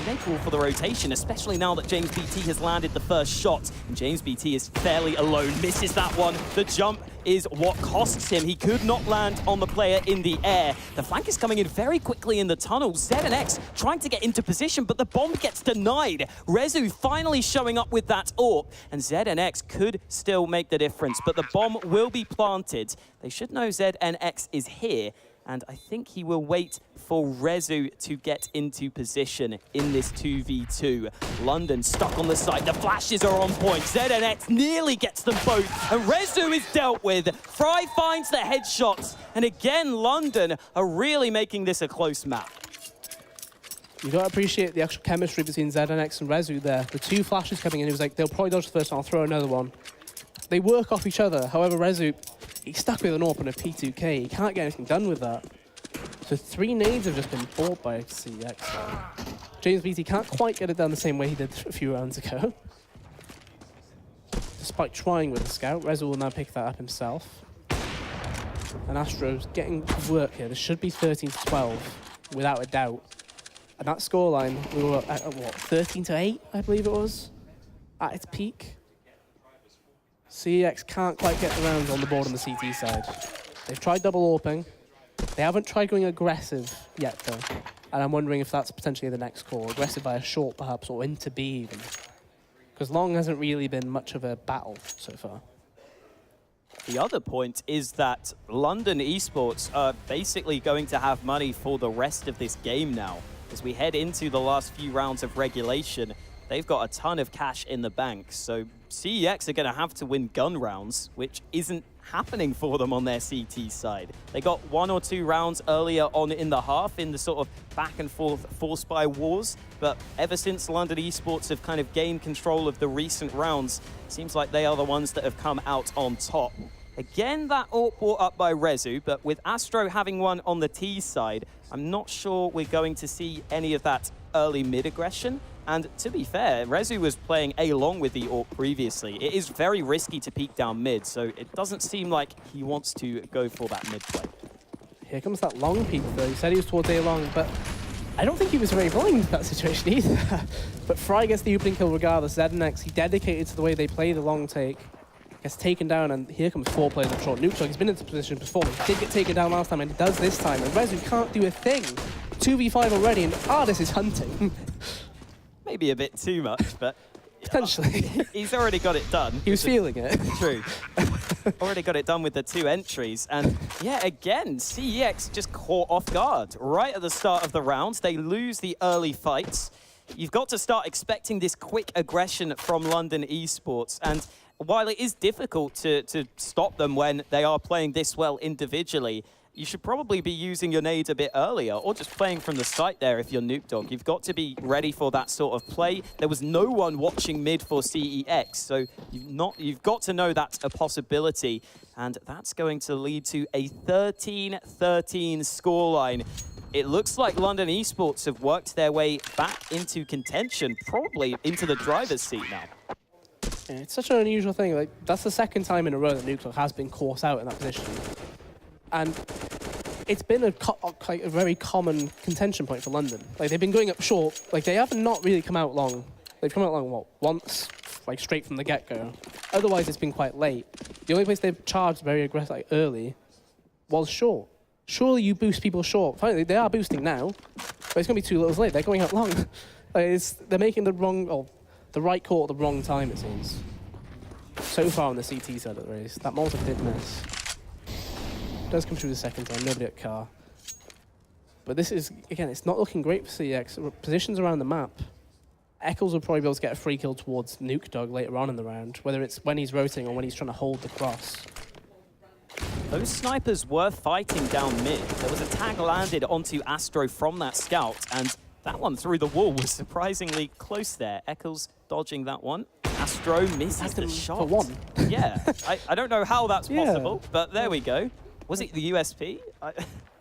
B: They call for the rotation, especially now that James BT has landed the first shot. And James BT is fairly alone, misses that one. The jump is what costs him. He could not land on the player in the air. The flank is coming in very quickly in the tunnel. ZNX trying to get into position, but the bomb gets denied. Rezu finally showing up with that AWP, and ZNX could still make the difference, but the bomb will be planted. They should know ZNX is here, and I think he will wait for Rezu to get into position in this 2v2. London stuck on the site. The flashes are on point. ZNX nearly gets them both, and Rezu is dealt with. Fry finds the headshots, and again, London are really making this a close map.
A: You got to appreciate the actual chemistry between ZNX and Rezu there. The 2 flashes coming in, he was like, they'll probably dodge the first one, I'll throw another one. They work off each other. However, Rezu, he's stuck with an AWP and a P2K. He can't get anything done with that. So 3 nades have just been bought by CeX. James BT can't quite get it done the same way he did a few rounds ago. Despite trying with the scout, Rezu will now pick that up himself. And Astro's getting work here. This should be 13-12, without a doubt. And that scoreline, we were at what, 13-8, I believe it was, at its peak. CeX can't quite get the rounds on the board on the CT side. They've tried double AWPing. They haven't tried going aggressive yet, though. And I'm wondering if that's potentially the next call. Aggressive by a short, perhaps, or into B even. Because long hasn't really been much of a battle so far.
B: The other point is that London Esports are basically going to have money for the rest of this game now. As we head into the last few rounds of regulation, they've got a ton of cash in the bank. So CEX are going to have to win gun rounds, which isn't happening for them on their CT side. They got 1 or 2 rounds earlier on in the half in the sort of back and forth force by wars, but ever since London Esports have kind of gained control of the recent rounds, it seems like they are the ones that have come out on top. Again, that AWP brought up by Rezu, but with Astro having one on the T side, I'm not sure we're going to see any of that early mid-aggression. And to be fair, Rezu was playing A-long with the AWP previously. It is very risky to peek down mid, so it doesn't seem like he wants to go for that mid play.
A: Here comes that long peek, though. He said he was towards A-long, but I don't think he was very blind in that situation either. But Fry gets the opening kill regardless. ZNX, he dedicated to the way they play the long take. Gets taken down, and here comes 4 players up short. Noopdog, he's been into position before. He did get taken down last time, and he does this time. And Rezu can't do a thing. 2v5 already, and Ardis is hunting.
B: Maybe a bit too much, but
A: potentially.
B: He's already got it done.
A: He was feeling it.
B: True. Already got it done with the 2 entries. And yeah, again, CEX just caught off guard right at the start of the round. They lose the early fights. You've got to start expecting this quick aggression from London Esports. And while it is difficult to stop them when they are playing this well individually, you should probably be using your nades a bit earlier, or just playing from the site there if you're Noopdog. You've got to be ready for that sort of play. There was no one watching mid for CEX, so you've got to know that's a possibility. And that's going to lead to a 13-13 scoreline. It looks like London Esports have worked their way back into contention, probably into the driver's seat now.
A: Yeah, it's such an unusual thing. Like, that's the second time in a row that Noopdog has been caught out in that position. And it's been a very common contention point for London. Like, they've been going up short. Like, they have not really come out long. They've come out long, what, once? Like, straight from the get-go. Otherwise, it's been quite late. The only place they've charged very aggressive, like, early was short. Surely you boost people short. Finally, they are boosting now. But it's going to be too little late. They're going out long. They're making the right call at the wrong time, it seems. So far on the CT side of the race. That Molotov did miss. Does come through the second time, nobody at car. But this is, again, it's not looking great for CeX. Positions around the map. Eccles will probably be able to get a free kill towards Nuke Dog later on in the round, whether it's when he's rotating or when he's trying to hold the cross.
B: Those snipers were fighting down mid. There was a tag landed onto Astro from that scout, and that one through the wall was surprisingly close there. Eccles dodging that one. Astro misses the shot.
A: For one.
B: Yeah, I don't know how that's possible, but there we go. Was it the USP?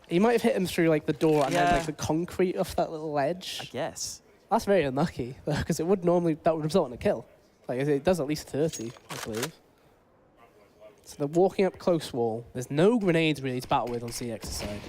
A: He might have hit him through like the door and then like the concrete off that little ledge.
B: I guess.
A: That's very unlucky, because that would result in a kill. Like, it does at least 30, I believe. So they're walking up close wall. There's no grenades really to battle with on CX's side.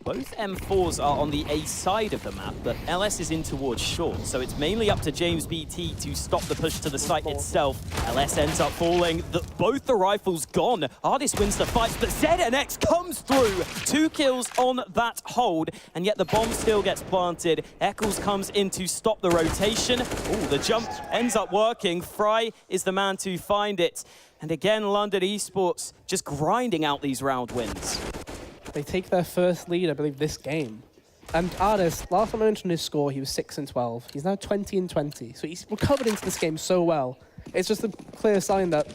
B: Both M4s are on the A side of the map, but LS is in towards short, so it's mainly up to James BT to stop the push to the site itself. LS ends up falling, both the rifles gone. Ardis wins the fight, but ZNX comes through. 2 kills on that hold, and yet the bomb still gets planted. Eccles comes in to stop the rotation. Ooh, the jump ends up working. Fry is the man to find it. And again, London Esports just grinding out these round wins.
A: They take their first lead, I believe, this game. And Ardis, last time I mentioned his score, he was 6-12. He's now 20-20. So he's recovered into this game so well. It's just a clear sign that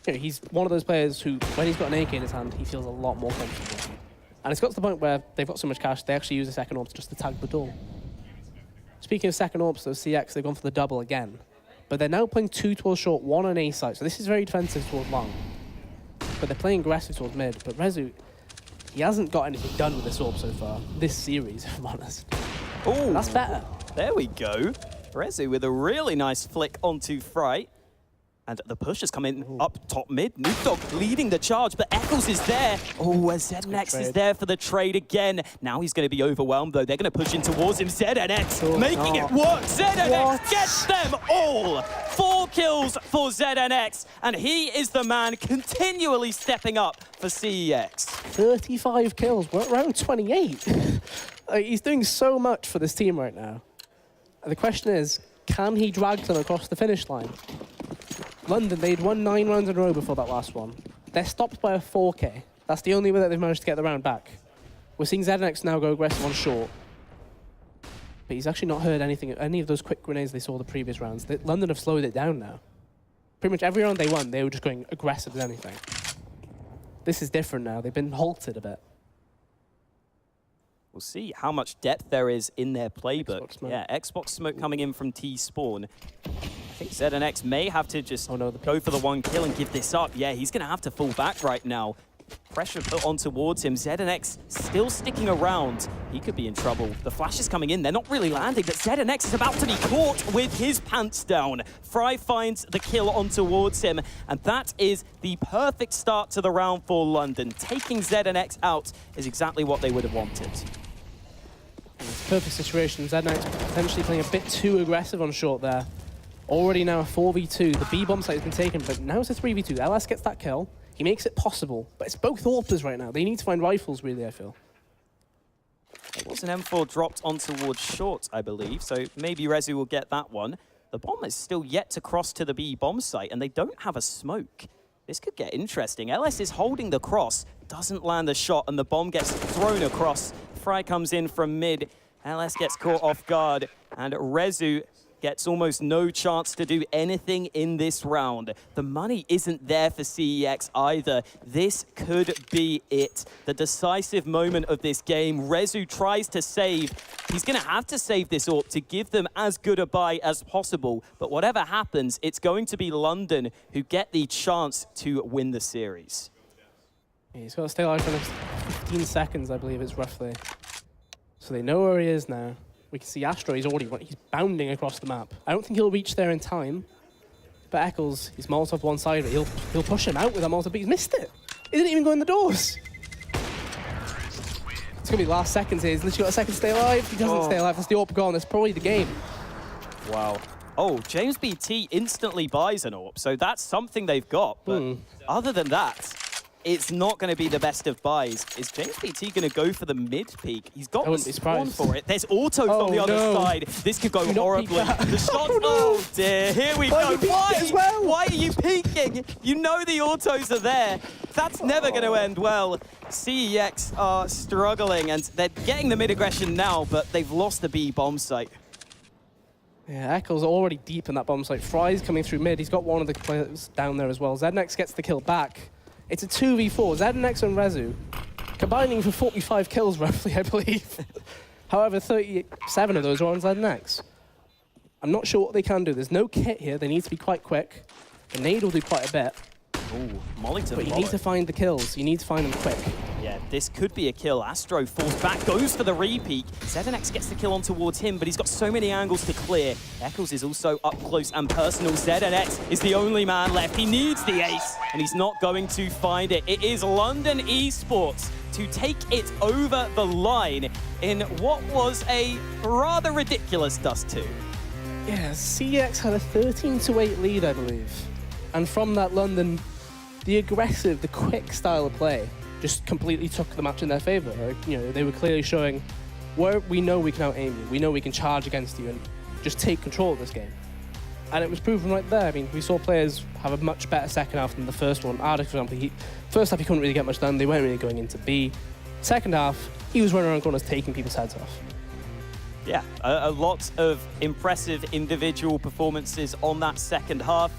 A: he's one of those players who, when he's got an AK in his hand, he feels a lot more comfortable. And it's got to the point where they've got so much cash, they actually use a second AWP just to tag the door. Speaking of second AWPs, though, CeX, they've gone for the double again. But they're now playing 2 towards short, 1 on A side. So this is very defensive towards long. But they're playing aggressive towards mid. But Rezu, he hasn't got anything done with this AWP so far, this series, if I'm honest.
B: Oh,
A: that's better.
B: There we go. Rezu with a really nice flick onto Fry. And the push has come in up top mid. Nuke Dog leading the charge, but Eccles is there. Oh, ZNX is there for the trade again. Now he's going to be overwhelmed, though. They're going to push in towards him. ZNX making it work. ZNX gets them all. 4 kills for ZNX, and he is the man continually stepping up for CEX.
A: 35 kills. We're around 28. He's doing so much for this team right now. And the question is, can he drag them across the finish line? London, they'd won 9 rounds in a row before that last one. They're stopped by a 4K. That's the only way that they've managed to get the round back. We're seeing ZNX now go aggressive on short. But he's actually not heard any of those quick grenades they saw the previous rounds. London have slowed it down now. Pretty much every round they won, they were just going aggressive as anything. This is different now. They've been halted a bit.
B: We'll see how much depth there is in their playbook. Yeah, Xbox smoke coming in from T-Spawn. I think ZNX may have to just go for the 1 kill and give this up. Yeah, he's going to have to fall back right now. Pressure put on towards him. ZNX still sticking around. He could be in trouble. The flash is coming in. They're not really landing, but ZNX is about to be caught with his pants down. Fry finds the kill on towards him, and that is the perfect start to the round for London. Taking ZNX out is exactly what they would have wanted.
A: Perfect situation. ZNX potentially playing a bit too aggressive on short there. Already now a 4v2. The B bomb site has been taken, but now it's a 3v2. LS gets that kill. He makes it possible, but it's both AWPers right now. They need to find rifles, really, I feel.
B: It was an M4 dropped on towards short, I believe, so maybe Rezu will get that one. The bomb is still yet to cross to the B bomb site, and they don't have a smoke. This could get interesting. LS is holding the cross, doesn't land the shot, and the bomb gets thrown across. Fry comes in from mid. LS gets caught off guard, and Rezu gets almost no chance to do anything in this round. The money isn't there for CEX either. This could be it. The decisive moment of this game. Rezu tries to save. He's going to have to save this AWP to give them as good a buy as possible. But whatever happens, it's going to be London who get the chance to win the series.
A: Yeah, he's got to stay alive for the next 15 seconds, I believe it's roughly. So they know where he is now. We can see Astro, he's bounding across the map. I don't think he'll reach there in time. But Eccles, he's Molotov one side of it. He'll push him out with a Molotov, but he's missed it. He didn't even go in the doors. It's going to be last seconds here. He's literally got a second to stay alive. He doesn't stay alive. That's the AWP gone. That's probably the game.
B: Wow. Oh, James BT instantly buys an AWP, so that's something they've got. But other than that, it's not going to be the best of buys. Is James PT going to go for the mid peak? He's got the spawn for it. There's autos on the other side. This could go horribly. The shot, oh dear, here we go. Why are you peeking? You know the autos are there. That's never going to end well. CEX are struggling, and they're getting the mid-aggression now, but they've lost the B bomb site.
A: Yeah, Echo's already deep in that bomb site. Fry's coming through mid. He's got one of the players down there as well. ZNX gets the kill back. It's a 2v4. ZNX and Rezu combining for 45 kills roughly, I believe. However, 37 of those are on ZNX. I'm not sure what they can do. There's no kit here. They need to be quite quick. The nade will do quite a bit.
B: Ooh, Molly to
A: But you need to find the kills. You need to find them quick.
B: Yeah, this could be a kill. Astro falls back, goes for the repeat. ZNX gets the kill on towards him, but he's got so many angles to clear. Eccles is also up close and personal. ZNX is the only man left. He needs the ace, and he's not going to find it. It is London Esports to take it over the line in what was a rather ridiculous Dust 2.
A: Yeah, CeX had a 13-8 lead, I believe. And from that, London, the aggressive, the quick style of play just completely took the match in their favor. You know, they were clearly showing where we know we can out-aim you, we know we can charge against you and just take control of this game. And it was proven right there. I mean, we saw players have a much better second half than the first one. Arda, for example, first half he couldn't really get much done. They weren't really going into B. Second half, he was running around corners taking people's heads off.
B: Yeah, a lot of impressive individual performances on that second half.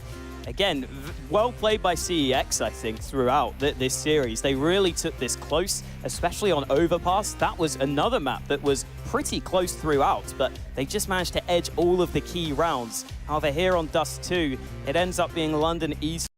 B: Again, well played by CEX, I think, throughout this series. They really took this close, especially on Overpass. That was another map that was pretty close throughout, but they just managed to edge all of the key rounds. However, here on Dust 2, it ends up being London Esports